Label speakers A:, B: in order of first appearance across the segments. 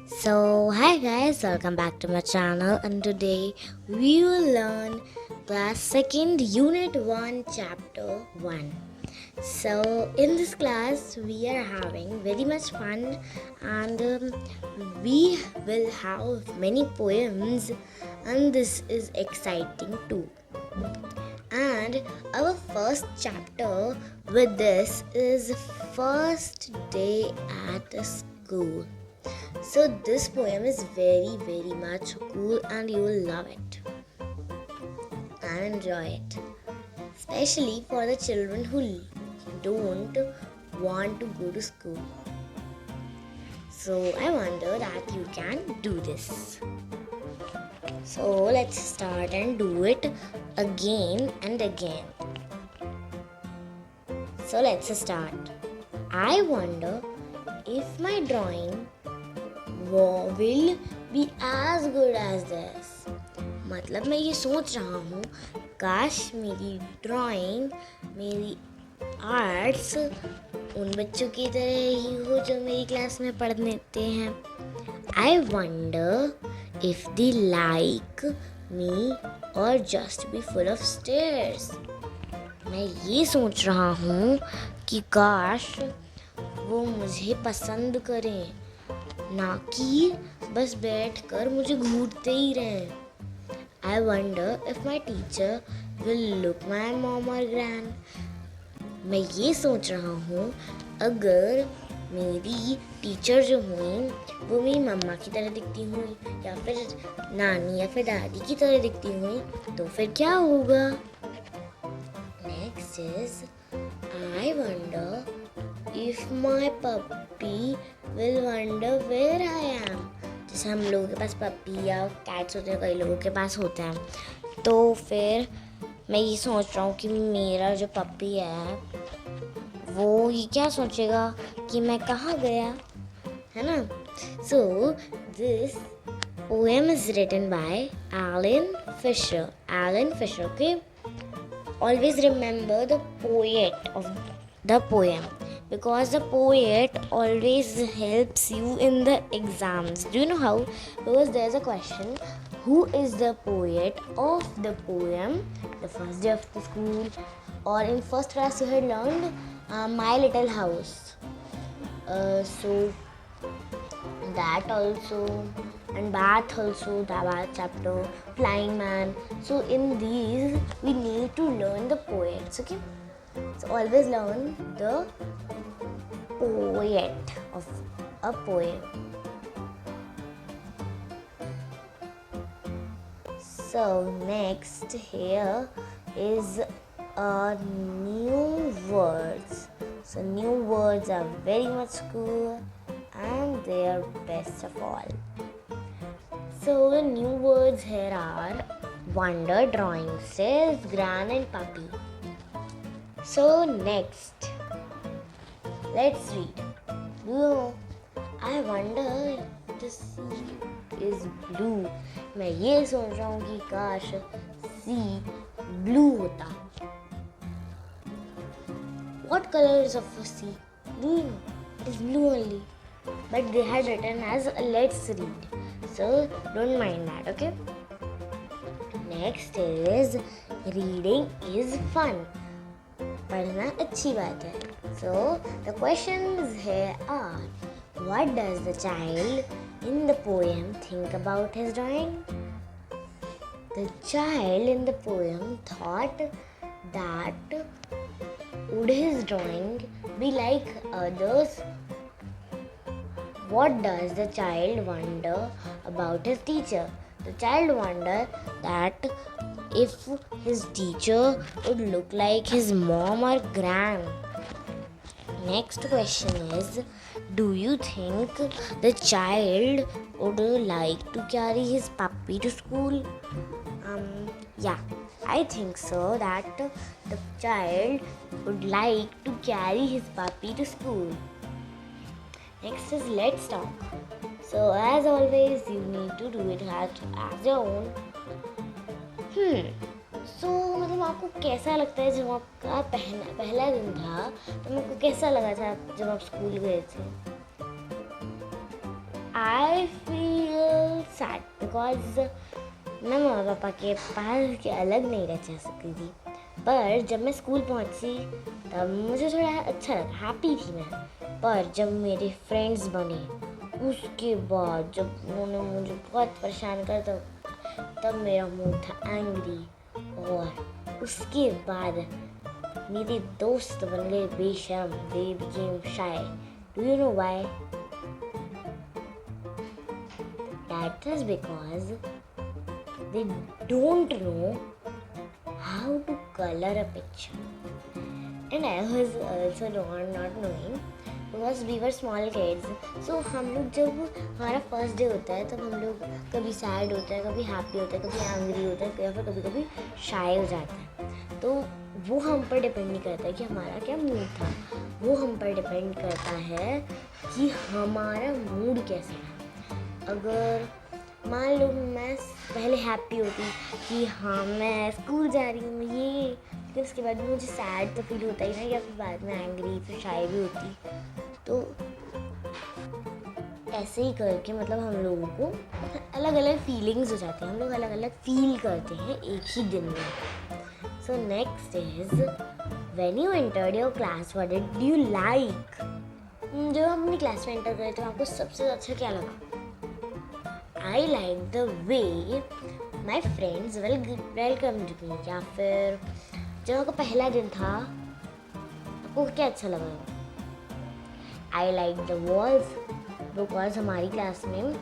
A: So, hi guys, welcome back to my channel, and today we will learn class 2nd, Unit 1, Chapter 1. So, in this class, we are having very much fun, and we will have many poems, and this is exciting too. And our first chapter with this is First Day at School. So this poem is very much cool and you will love it and enjoy it, especially for the children who don't want to go to school. So I wonder that you can do this. So let's start and do it again and again. So let's start. I wonder if my drawing will be as good as this. मतलब मैं ये सोच रहा हूँ काश मेरी drawing, मेरी arts उन बच्चों की तरह ही हो जो मेरी क्लास में पढ़ते हैं. I wonder if they like me or just be full of stares. मैं ये सोच रहा हूँ कि काश वो मुझे पसंद करें, ना कि बस बैठकर मुझे घूरते ही रहें. I wonder if my teacher will look my mom or grand. मैं ये सोच रहा हूँ अगर मेरी टीचर जो हुई वो मेरी मम्मा की तरह दिखती हुई या फिर नानी या फिर दादी की तरह दिखती हुई तो फिर क्या होगा. Next is I wonder if my puppy will wonder where I am. जैसे हम लोगों के पास पप्पी या कैट्स होते हैं, कई लोगों के पास होते हैं, तो फिर मैं ये सोच रहा हूँ कि मेरा जो पप्पी है वो ये क्या सोचेगा कि मैं कहाँ गया, है ना. So this poem is written by Alan Fisher. Okay. Always remember the poet of the poem, because the poet always helps you in the exams. Do you know how? Because there's a question, who is the poet of the poem, the first day of the school, or in first class you had learned My Little House. So that also, and Bath also, the Bath chapter, Flying Man. So in these we need to learn the poets. Okay, so always learn the poet of a poem. So next here is new words. So new words are very much cool and they are best of all. So the new words here are wonder, drawing, says, gran and puppy. So next, let's read. I wonder if the sea is blue. मैं ये सोच रहा हूँ कि काश sea blue होता. What color is of a sea? Do you know? It is blue only. But they had written as let's read. So don't mind that, okay? Next is reading is fun. पढ़ना अच्छी बात है. So the questions here are, what does the child in the poem think about his drawing? The child in the poem thought that would his drawing be like others? What does the child wonder about his teacher? The child wondered that if his teacher would look like his mom or gran. Next question is, do you think the child would like to carry his puppy to school? Yeah, I think so that the child would like to carry his puppy to school. Next is let's talk. So as always, you need to do it as your own. So मतलब आपको कैसा लगता है जब आपका पहला दिन था, तो आपको कैसा लगा था जब आप स्कूल गए थे? I सैड बिकॉज मैं मम्मा पापा के पास के अलग नहीं रह जा सकती थी। पर जब मैं स्कूल पहुंची तब मुझे थोड़ा अच्छा लगा, हैप्पी थी मैं। पर जब मेरे फ्रेंड्स बने उसके बाद जब उन्होंने मुझे बहुत परेशान कर तब मेरा मूड था एंग्री। और उसके बाद मेरे दोस्त बन गए बेशर्म, they became shy. Do you know why? That is because they don't know how to color a picture. And I was also not knowing because we were small kids. So हम लोग जब हमारा फर्स्ट डे होता है तब हम लोग कभी सैड होता है, कभी हैप्पी होता है, कभी एंग्री होता है, या फिर कभी शाय हो जाता है। तो वो हम पर डिपेंड नहीं करता है कि हमारा क्या मूड था, वो हम पर डिपेंड करता है कि हमारा मूड कैसा है। अगर मान लो मैं पहले हैप्पी होती कि हाँ मैं स्कूल जा रही हूँ ये, लेकिन उसके बाद भी मुझे सैड तो फील होता ही ना, या फिर बाद में एंग्री फिर शाय भी होती। तो ऐसे ही करके मतलब हम लोगों को अलग अलग फीलिंग्स हो जाती हैं, हम लोग अलग अलग फील करते हैं एक ही दिन में। So next is when you entered your class what did you like? जब हम अपनी क्लास में एंटर करे तो आपको सबसे अच्छा क्या लगा? I like the way my friends welcomed me, या फिर जब आपका पहला दिन था आपको क्या अच्छा लगा? I like the walls because हमारी क्लास में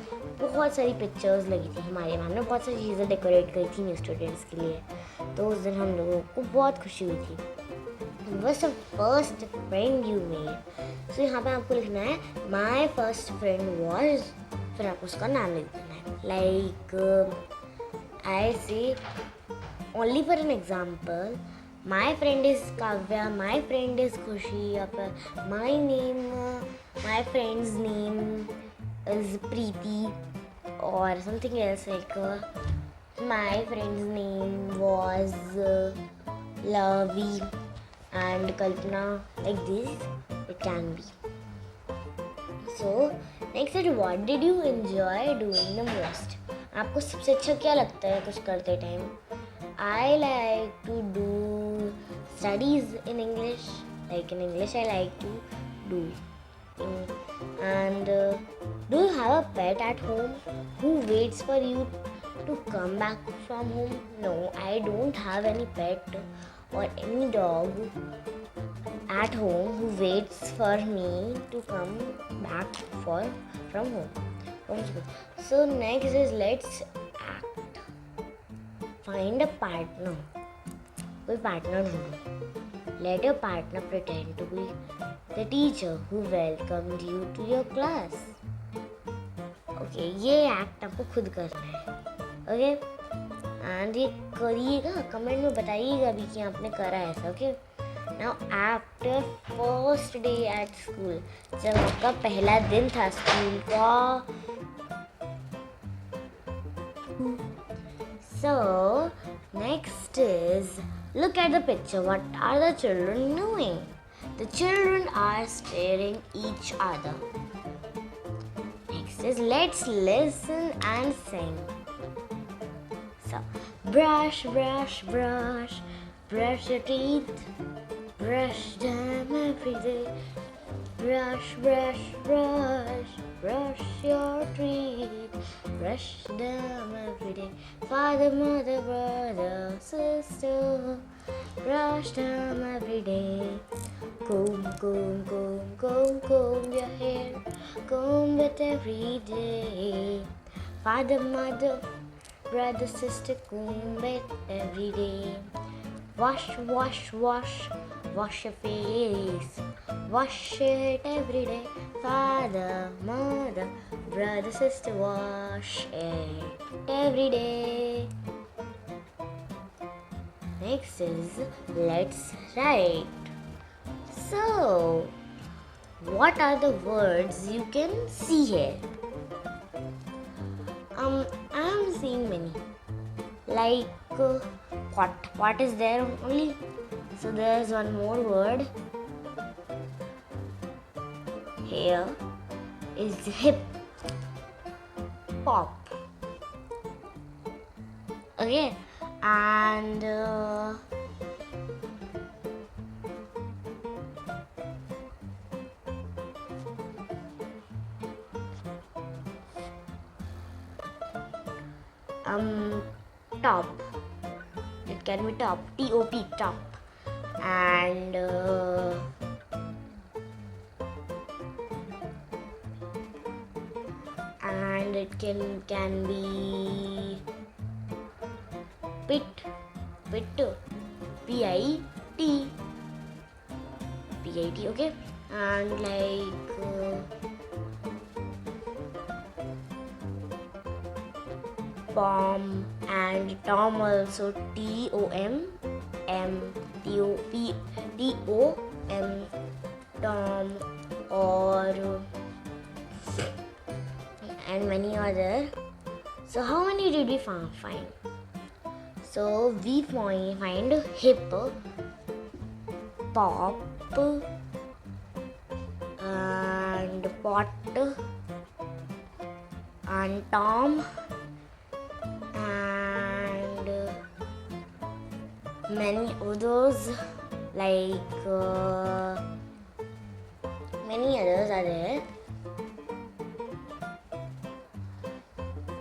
A: बहुत सारी पिक्चर्स लगी थी, हमारे मैम ने बहुत सारी चीज़ें डेकोरेट करी थी न्यू स्टूडेंट्स के लिए, तो उस दिन हम लोगों को बहुत खुशी हुई थी। What's the first friend you made? So यहाँ पे आपको लिखना है my first friend was, फिर आपको उसका नाम लिख देना है। Like I say only for an example, my friend is Kavya, my friend is Khushi, या फिर my friend's name is Preeti, or something else like my friend's name was Lavi and Kalpana, like this it can be. So next is what did you enjoy doing the most? आपको सबसे अच्छा क्या लगता है कुछ करते time? I like to do studies in English. Like in English I like to do. And do you have a pet at home who waits for you to come back from home? No, I don't have any pet or any dog at home who waits for me to come back from home. So next is let's act. Find a partner. कोई partner ढूंढो. Let your partner pretend to be the teacher who welcomed you to your class. Okay, ये act आपको खुद करना है. Okay? And ये करिएगा, comment में बताइएगा भी कि आपने करा ऐसा. Okay? Now after first day at school, जब आपका पहला दिन था स्कूल का, so next is look at the picture. What are the children doing? The children are staring each other. Next is let's listen and sing. So brush, brush, brush, brush your teeth. Brush them every day. Brush, brush, brush, brush your teeth. Brush them every day. Father, mother, brother, sister. Brush them every day. Comb, comb, comb, comb, comb your hair. Comb it every day. Father, mother, brother, sister, comb it every day. Wash, wash, wash, wash your face. Wash it every day. Father, mother, brother, sister, wash it every day. Next is let's write. So, what are the words you can see here? I'm seeing many. Like what is there only? So there's one more word. Here is hip, pop, Okay, and top. It can be top. T-O-P, top. And it can be pit. P-I-T. P-I-T, okay? And like bomb and Tom also. T-O-M. T-O-M. Tom, or and many other. So how many did we find? So we find hip, pop, and pot, and Tom, and many others, like many others are there,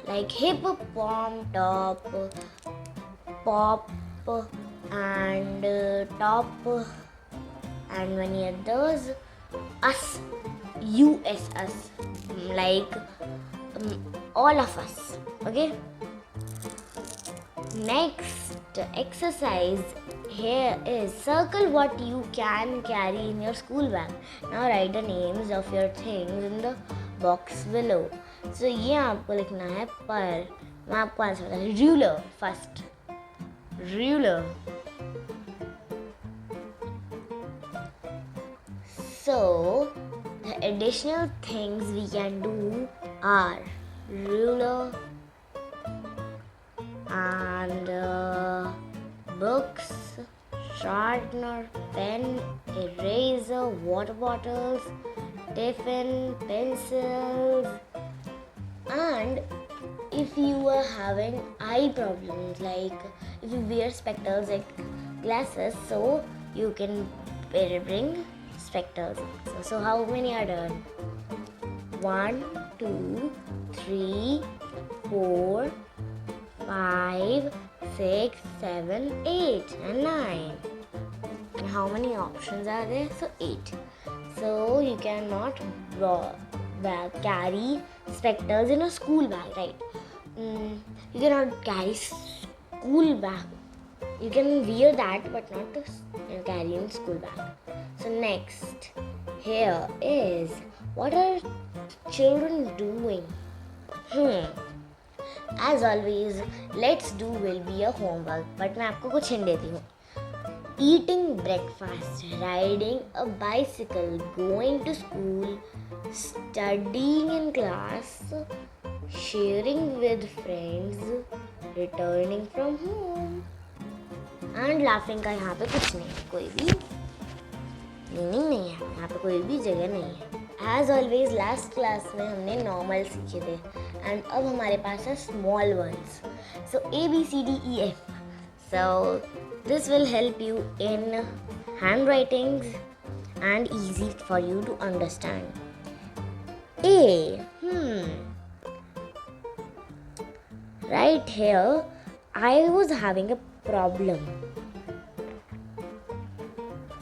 A: like hip, bomb, top, pop, and top, and many others. Us, us, like all of us. Okay. Next exercise here is circle what you can carry in your school bag. Now write the names of your things in the box below. So ये आपको लिखना है, पर मैं आपको answer बता दूँ. Ruler first. Ruler. So the additional things we can do are ruler and books, sharpener, pen, eraser, water bottles, tiffin, pencils, and if you are having eye problems, like if you wear spectacles like glasses, so you can bring spectacles. So how many are done? 1, 2, 3, 4, 5, 6, 7, 8, and 9. And how many options are there? So 8. So you cannot carry spectacles in a school bag, right? You cannot carry school bag. You can wear that, but not to carry in school bag. So next, here is what are children doing? As always, let's do will be a homework, but मैं आपको कुछ hint देती हूँ. Eating breakfast, riding a bicycle, going to school, studying in class, sharing with friends, returning from home, and laughing का यहाँ पे कुछ नहीं है, कोई भी मीनिंग नहीं है, यहाँ पे कोई भी जगह नहीं है. As always, last class में हमने normal सीखे थे, and अब हमारे पास है small ones. So A, B, C, D, E, F. So this will help you in handwritings and easy for you to understand. A. Right here, I was having a problem.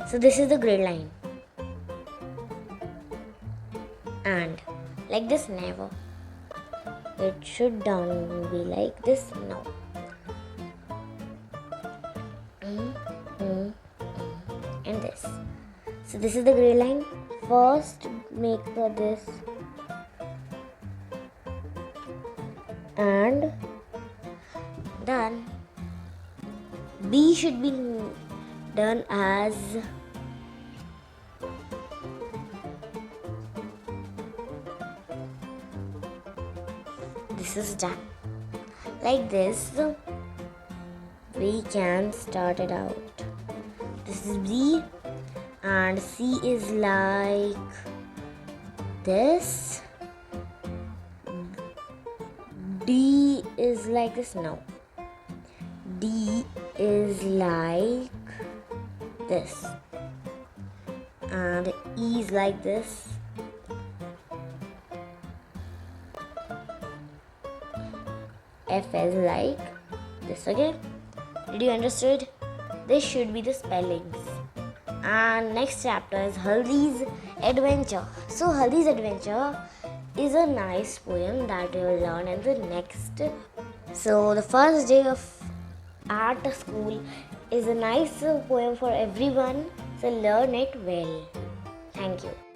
A: So this is the grid line. And like this, never. It should down be like this, no. And this. So this is the gray line. First make this and then B should be done as this is done. Like this, we can start it out. This is B and C is like this. D is like this now. D is like this, and E is like this. F is like this. Okay, did you understood? This should be the spellings. And next chapter is Haldi's Adventure. So Haldi's Adventure is a nice poem that you will learn in the next. So the first day of art school is a nice poem for everyone. So learn it well. Thank you.